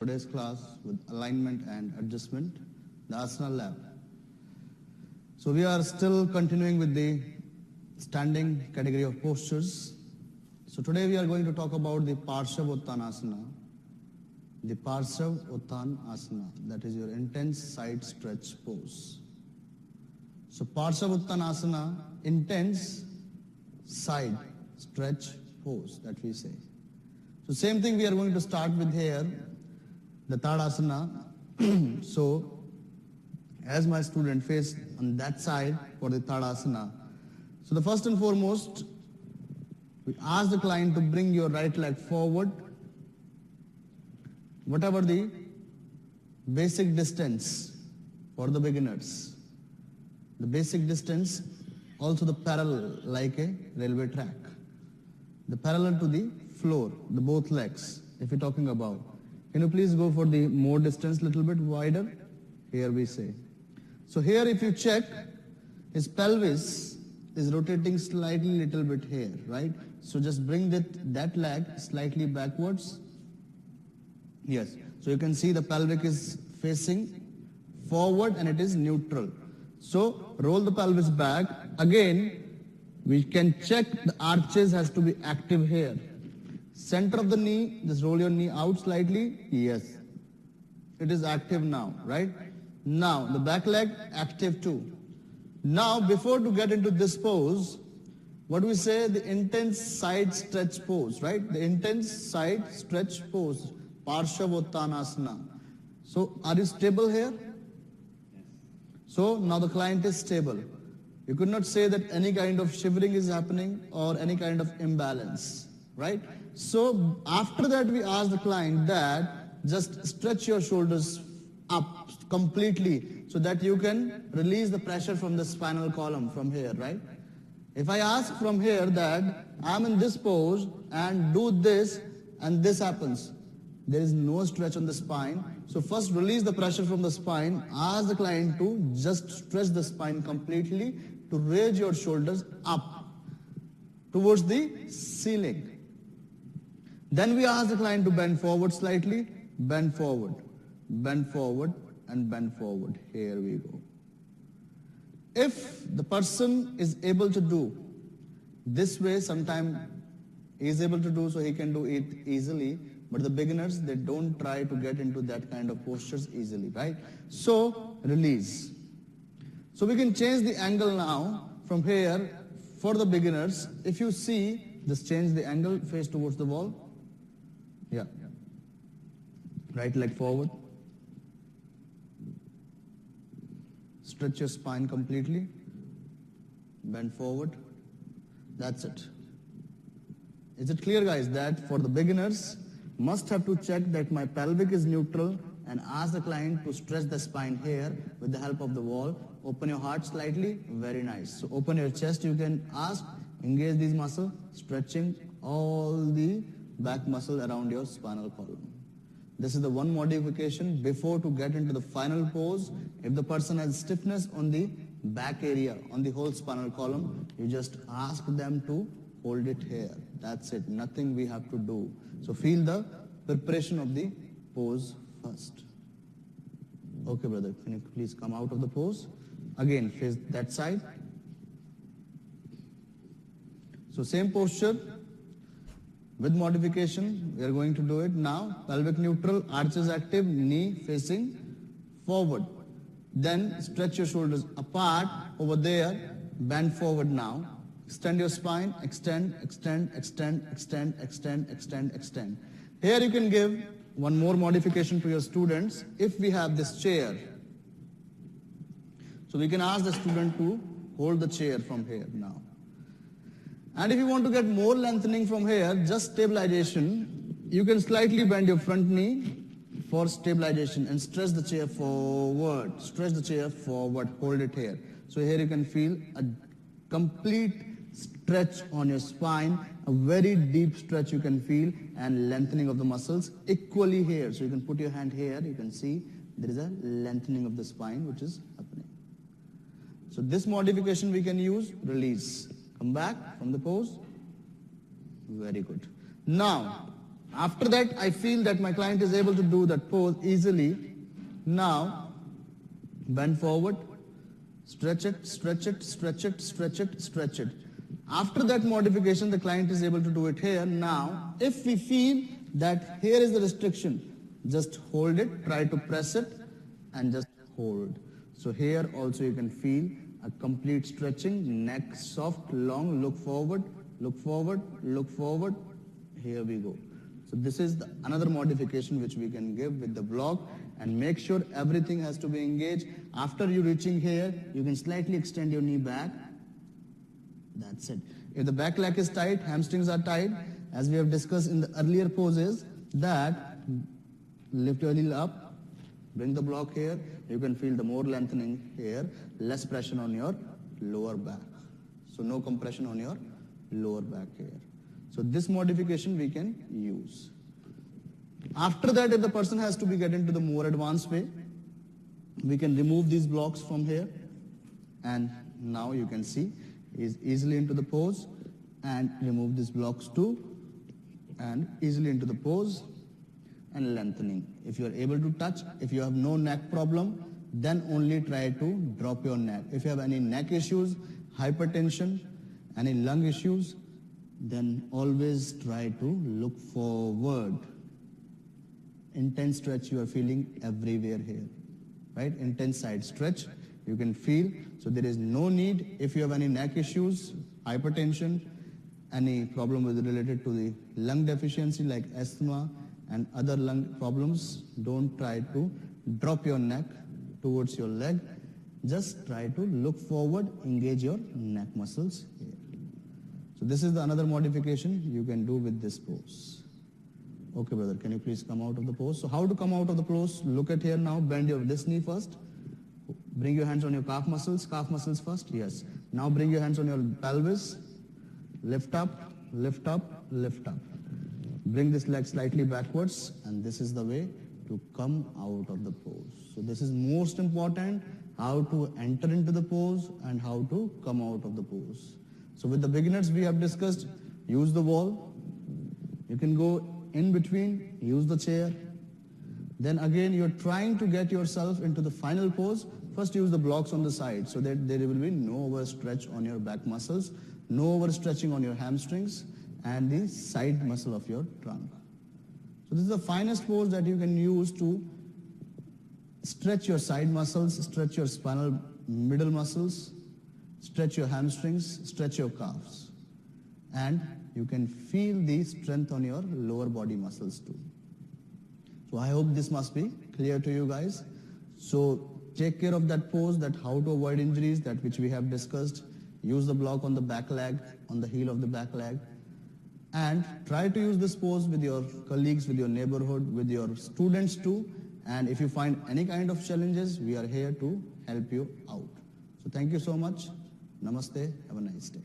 Today's class with alignment and adjustment, the Asana Lab. So we are still continuing with the standing category of postures. So today we are going to talk about the Parsvottanasana. The Parsvottanasana, that is your intense side stretch pose. So Parsvottanasana, intense side stretch pose that we say. So same thing we are going to start with here, the Tadasana. So as my student face on that side for the Tadasana. So the first and foremost, we ask the client to bring your right leg forward, whatever the basic distance for the beginners. The basic distance, also the parallel like a railway track. The parallel to the floor, the both legs, if you're talking about. Can you please go for the more distance, little bit wider? Here we say. So here if you check, his pelvis is rotating slightly little bit here, right? So just bring that leg slightly backwards. Yes. So you can see the pelvic is facing forward and it is neutral. So roll the pelvis back. Again, we can check the arches has to be active here. Center of the knee, just roll your knee out slightly. Yes. It is active now, right? Now, the back leg active too. Now, before to get into this pose, what do we say? The intense side stretch pose, right? The intense side stretch pose. Parsvottanasana. So, are you stable here? So, now the client is stable. You could not say that any kind of shivering is happening or any kind of imbalance, right? So, after that we ask the client that just stretch your shoulders up completely so that you can release the pressure from the spinal column from here, right? If I ask from here that I'm in this pose and do this and this happens, there is no stretch on the spine. So first release the pressure from the spine, ask the client to just stretch the spine completely to raise your shoulders up towards the ceiling. Then we ask the client to bend forward slightly, bend forward, and bend forward. Here we go. If the person is able to do this way, sometime he is able to do so he can do it easily, but the beginners, they don't try to get into that kind of postures easily, right? So, release. So we can change the angle now from here for the beginners. If you see, just change the angle, face towards the wall. Yeah. Right leg forward. Stretch your spine completely. Bend forward. That's it. Is it clear, guys, that for the beginners, must have to check that my pelvic is neutral and ask the client to stretch the spine here with the help of the wall. Open your heart slightly. Very nice. So open your chest. You can ask, engage these muscles, stretching all the back muscle around your spinal column. This is the one modification before to get into the final pose. If the person has stiffness on the back area, on the whole spinal column, you just ask them to hold it here. That's it. Nothing we have to do. So feel the preparation of the pose first. Okay, brother, can you please come out of the pose? Again, face that side. So same posture. With modification, we are going to do it now. Pelvic neutral, arches active, knee facing forward. Then stretch your shoulders apart over there. Bend forward now. Extend your spine. Extend, extend, extend, extend, extend, extend, extend. Here you can give one more modification to your students. If we have this chair, so we can ask the student to hold the chair from here now. And if you want to get more lengthening from here, just stabilization, you can slightly bend your front knee for stabilization and stretch the chair forward. Stretch the chair forward, hold it here. So here you can feel a complete stretch on your spine, a very deep stretch you can feel, and lengthening of the muscles equally here. So you can put your hand here, you can see there is a lengthening of the spine which is happening. So this modification we can use, release. Come back from the pose. Very good. Now, After that, I feel that my client is able to do that pose easily. Now, bend forward, stretch it, stretch it, stretch it, stretch it, stretch it. After that modification, the client is able to do it here. Now, if we feel that here is the restriction, just hold it, try to press it, and just hold. So here also you can feel a complete stretching, neck soft, long, look forward, look forward, look forward. Here we go. So this is another modification which we can give with the block, and make sure everything has to be engaged. After you reaching here, you can slightly extend your knee back. That's it. If the back leg is tight, hamstrings are tight, as we have discussed in the earlier poses, that lift your heel up, bring the block here, you can feel the more lengthening here, less pressure on your lower back. So no compression on your lower back here. So this modification we can use. After that, if the person has to be get into the more advanced way, we can remove these blocks from here, and now you can see is easily into the pose, and remove these blocks too, and easily into the pose and lengthening. If you are able to touch, if you have no neck problem, then only try to drop your neck. If you have any neck issues, hypertension, any lung issues, then always try to look forward. Intense stretch you are feeling everywhere here, right? Intense side stretch you can feel. So there is no need, if you have any neck issues, hypertension, any problem related to the lung deficiency like asthma and other lung problems, don't try to drop your neck towards your leg. Just try to look forward, engage your neck muscles here. So this is another modification you can do with this pose. Okay, brother, can you please come out of the pose? So how to come out of the pose? Look at here now, bend this knee first. Bring your hands on your calf muscles first, yes. Now bring your hands on your pelvis. Lift up, lift up, lift up. Bring this leg slightly backwards, and this is the way to come out of the pose. So this is most important, how to enter into the pose and how to come out of the pose. So with the beginners we have discussed, use the wall. You can go in between, use the chair. Then again you're trying to get yourself into the final pose. First use the blocks on the side so that there will be no overstretch on your back muscles, no overstretching on your hamstrings and the side muscle of your trunk. So this is the finest pose that you can use to stretch your side muscles, stretch your spinal middle muscles, stretch your hamstrings, stretch your calves. And you can feel the strength on your lower body muscles too. So I hope this must be clear to you guys. So take care of that pose, that how to avoid injuries, that which we have discussed. Use the block on the back leg, on the heel of the back leg. And try to use this pose with your colleagues, with your neighborhood, with your students too. And if you find any kind of challenges, we are here to help you out. So thank you so much. Namaste. Have a nice day.